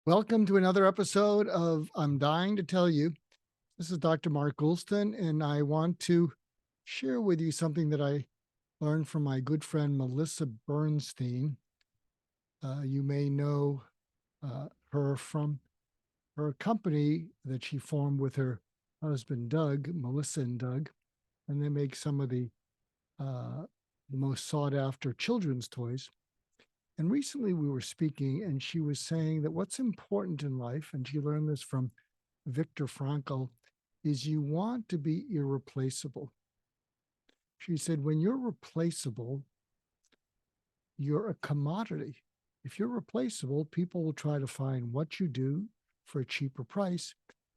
Welcome to another episode of I'm Dying to Tell You. This is Dr. Mark Goulston, and I want to share with you something that I learned from my good friend Melissa Bernstein. You may know her from her company that she formed with her husband Doug, Melissa and Doug, and they make some of the most sought after children's toys. And recently we were speaking, and she was saying that what's important in life, and she learned this from Viktor Frankl, is you want to be irreplaceable. She said, when you're replaceable, you're a commodity. If you're replaceable, people will try to find what you do for a cheaper price.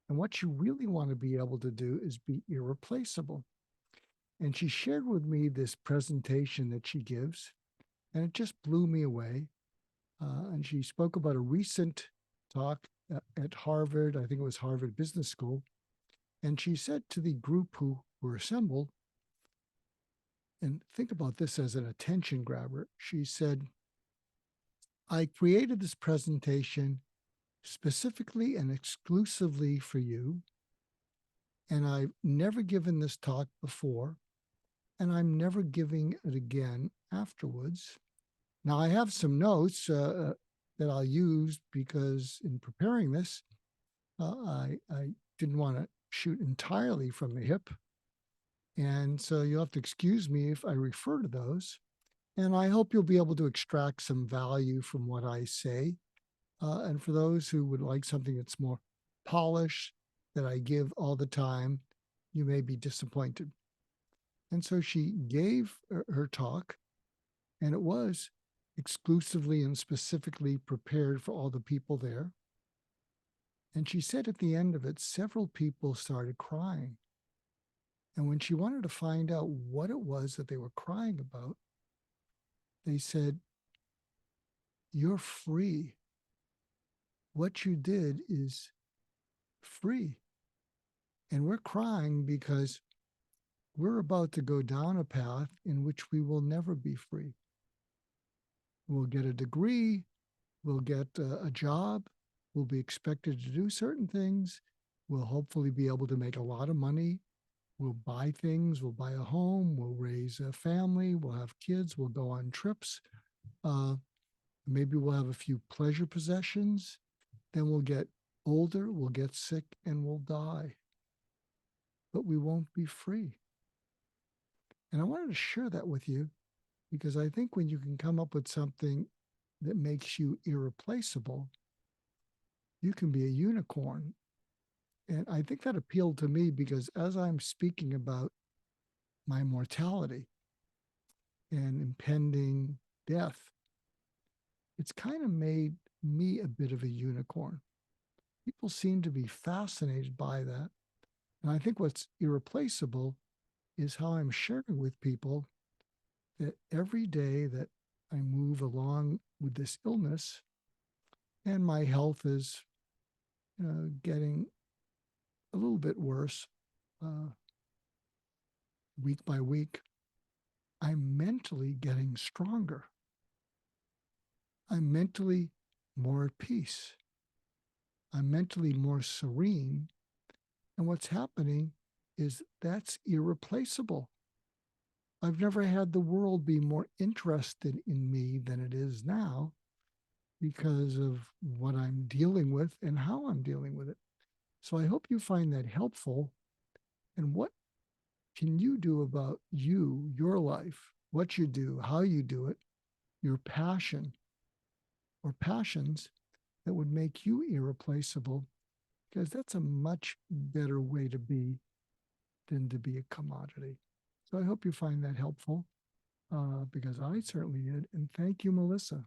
And what you really want to be able to do is be irreplaceable. And she shared with me this presentation that she gives, and it just blew me away. And she spoke about a recent talk at Harvard. I think it was Harvard Business School. And she said to the group who were assembled, and think about this as an attention grabber, she said, I created this presentation specifically and exclusively for you. And I've never given this talk before, and I'm never giving it again afterwards. Now, I have some notes that I'll use because in preparing this, I didn't want to shoot entirely from the hip. And so you'll have to excuse me if I refer to those. And I hope you'll be able to extract some value from what I say. And for those who would like something that's more polished, that I give all the time, you may be disappointed. And so she gave her talk, and it was exclusively and specifically prepared for all the people there. And she said at the end of it, several people started crying. And when she wanted to find out what it was that they were crying about, they said, you're free. What you did is free. And we're crying because we're about to go down a path in which we will never be free. We'll get a degree, we'll get a job, we'll be expected to do certain things, we'll hopefully be able to make a lot of money, we'll buy things, we'll buy a home, we'll raise a family, we'll have kids, we'll go on trips. Maybe we'll have a few pleasure possessions. Then we'll get older, we'll get sick, and we'll die. But we won't be free. And I wanted to share that with you because I think when you can come up with something that makes you irreplaceable, you can be a unicorn. And I think that appealed to me because as I'm speaking about my mortality and impending death, it's kind of made me a bit of a unicorn. People seem to be fascinated by that. And I think what's irreplaceable is how I'm sharing with people that every day that I move along with this illness and my health is getting a little bit worse week by week, I'm mentally getting stronger. I'm mentally more at peace. I'm mentally more serene. And what's happening is that's irreplaceable. I've never had the world be more interested in me than it is now because of what I'm dealing with and how I'm dealing with it. So I hope you find that helpful. And what can you do about you, your life, what you do, how you do it, your passion or passions that would make you irreplaceable? Because that's a much better way to be than to be a commodity. So I hope you find that helpful because I certainly did. And thank you, Melissa.